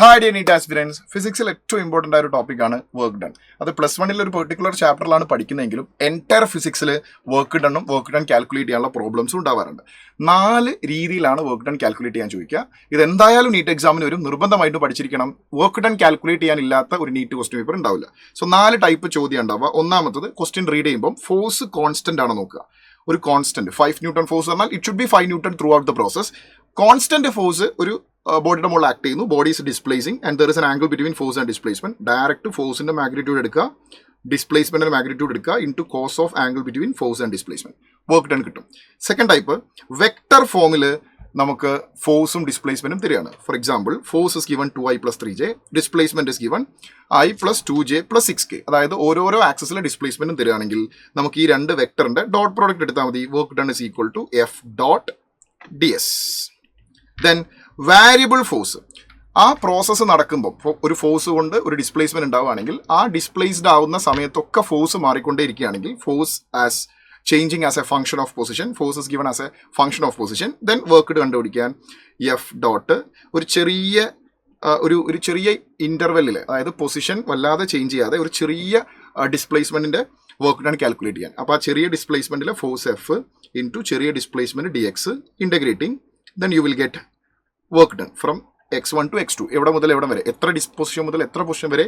Hi dear NEET aspirants, ഫിസിക്സിൽ ഏറ്റവും important ആയ ഒരു ടോപ്പിക്കാണ് വർക്ക് ഡൺ. അത് +1 ഒരു പെർട്ടിക്കുലർ ചാപ്റ്ററിലാണ് പഠിക്കുന്നതെങ്കിലും എൻറ്റയർ ഫിസിക്സിൽ വർക്ക് ഡൺ കാൽക്കുലേറ്റ് ചെയ്യാനുള്ള പ്രോബ്ലംസും ഉണ്ടാവാറുണ്ട്. 4 രീതിയിലാണ് വർക്ക് ഡൺ കാൽക്കുലേറ്റ് ചെയ്യാൻ ചോദിക്കുക. ഇത് എന്തായാലും നീറ്റ് എക്സാമിന് വരും, നിർബന്ധമായിട്ട് പഠിച്ചിരിക്കണം. വർക്ക് ഡൺ കാൽക്കുലേറ്റ് ചെയ്യാനില്ലാത്ത ഒരു നീറ്റ് ക്വസ്റ്റ്യൻ പേപ്പർ ഉണ്ടാവില്ല. സോ 4 ടൈപ്പ് ചോദ്യം ഉണ്ടാവുക. ഒന്നാമത്തത് ക്വസ്റ്റ്യൻ റീഡ് ചെയ്യുമ്പോൾ ഫോഴ്സ് കോൺസ്റ്റന്റ് ആണ് നോക്കുക. ഒരു കോൺസ്റ്റന്റ് 5 ന്യൂട്ടൺ ഫോഴ്സ് പറഞ്ഞാൽ it should be 5 newton throughout the process. Constant force ഒരു ബോഡിയുടെ മുകളിൽ ആക്ട് ചെയ്യുന്നു, body is displacing and there is an angle between force and displacement. Direct ഫോഴ്സിന്റെ മാഗ്നിറ്റ്യൂഡ് എടുക്കുക, ഡിസ്പ്ലേസ്മെന്റിന്റെ മാഗ്നിറ്റ്യൂഡ് എടുക്കുക, into cos of angle between force and displacement. Work done കിട്ടും. Second type vector ഫോമിൽ നമുക്ക് ഫോഴ്സും ഡിസ്പ്ലേസ്മെന്റും തരികയാണ്. For example, force is given 2i + 3j, displacement is given i + 2j + 6k. അതായത് ഓരോരോ ആക്സിസിലെ ഡിസ്പ്ലേസ്മെന്റും തരികയാണെങ്കിൽ നമുക്ക് ഈ രണ്ട് വെക്ടറിന്റെ ഡോട്ട് പ്രോഡക്റ്റ് എടുത്താൽ മതി. Work done is equal to F.ds. Then variable force. ആ പ്രോസസ്സ് നടക്കുമ്പോൾ ഒരു ഫോഴ്സ് കൊണ്ട് ഒരു ഡിസ്പ്ലേസ്മെന്റ് ഉണ്ടാവുകയാണെങ്കിൽ ആ ഡിസ്പ്ലേസ്ഡ് ആവുന്ന സമയത്തൊക്കെ ഫോഴ്സ് മാറിക്കൊണ്ടേയിരിക്കുകയാണെങ്കിൽ force as changing as a function of position, force is given as a function of position. Then work കണ്ടുപിടിക്കാൻ F. ഒരു ചെറിയ ഇന്റർവെല്ലിൽ, അതായത് പൊസിഷൻ വല്ലാതെ ചേഞ്ച് ചെയ്യാതെ ഒരു ചെറിയ ഡിസ്പ്ലേസ്മെന്റിന്റെ വർക്ക് ഡൺ കാൽക്കുലേറ്റ് ചെയ്യാൻ. അപ്പോൾ ആ ചെറിയ ഡിസ്പ്ലേസ്മെന്റിലെ ഫോഴ്സ് F ഇൻറ്റു ചെറിയ displacement dx integrating, then you will get work done from x1 to x2. എവിടെ മുതൽ എവിടെ വരെ, എത്ര പൊസിഷൻ മുതൽ എത്ര പൊസിഷൻ വരെ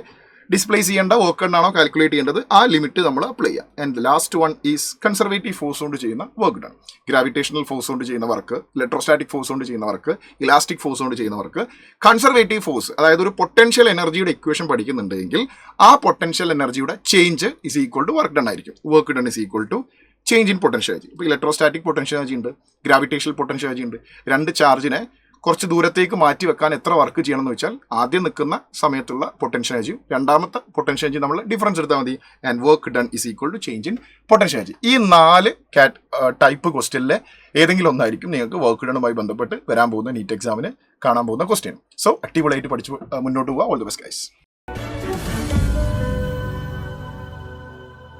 ഡിസ്പ്ലേസ് ചെയ്യേണ്ട വർക്ക് ഡൺ ആണോ കാൽക്കുലേറ്റ് ചെയ്യേണ്ടത്, ആ ലിമിറ്റ് നമ്മൾ അപ്ലൈ ചെയ്യാം. And last one is conservative force കൊണ്ട് ചെയ്യുന്ന വർക്ക് ഡൺ. ഗ്രാവിറ്റേഷണൽ ഫോഴ്സ് കൊണ്ട് ചെയ്യുന്ന വർക്ക്, ഇലക്ട്രോസ്റ്റാറ്റിക് ഫോഴ്സ് കൊണ്ട് ചെയ്യുന്ന വർക്ക്, ഇലാസ്റ്റിക് ഫോഴ്സ് കൊണ്ട് ചെയ്യുന്ന വർക്ക്. കൺസർവേറ്റീവ് ഫോഴ്സ്, അതായത് ഒരു പൊട്ടൻഷ്യൽ എനർജിയുടെ ഇക്വേഷൻ പഠിക്കുന്നുണ്ടെങ്കിൽ ആ പൊട്ടൻഷ്യൽ എനർജിയുടെ change is equal to work done ആയിരിക്കും. Work done is equal to change in potential energy. ഇപ്പോൾ ഇലക്ട്രോസ്റ്റാറ്റിക് പൊട്ടൻഷ്യൽ എനർജി ഉണ്ട്, ഗ്രാവിറ്റേഷണൽ പൊട്ടൻഷ്യൽ എനർജി ഉണ്ട്. രണ്ട് ചാർജിനെ കുറച്ച് ദൂരത്തേക്ക് മാറ്റി വെക്കാൻ എത്ര വർക്ക് ചെയ്യണം എന്ന് വെച്ചാൽ ആദ്യം നിൽക്കുന്ന സമയത്തുള്ള പൊട്ടൻഷ്യൽ എനർജിയും രണ്ടാമത്തെ പൊട്ടൻഷ്യൽ എനർജി നമ്മൾ ഡിഫറൻസ് എടുത്താൽ മതി. And work done is equal to change in potential energy. ഈ 4 ടൈപ്പ് ക്വസ്റ്റ്യനിലെ ഏതെങ്കിലും ഒന്നായിരിക്കും നിങ്ങൾക്ക് വർക്ക് ഡണുമായി ബന്ധപ്പെട്ട് വരാൻ പോകുന്ന നീറ്റ് എക്സാമിന് കാണാൻ പോകുന്ന ക്വസ്റ്റ്യൻ. സോ അടിപൊളിയായിട്ട് പഠിച്ച് മുന്നോട്ട് പോവുക. All the best guys.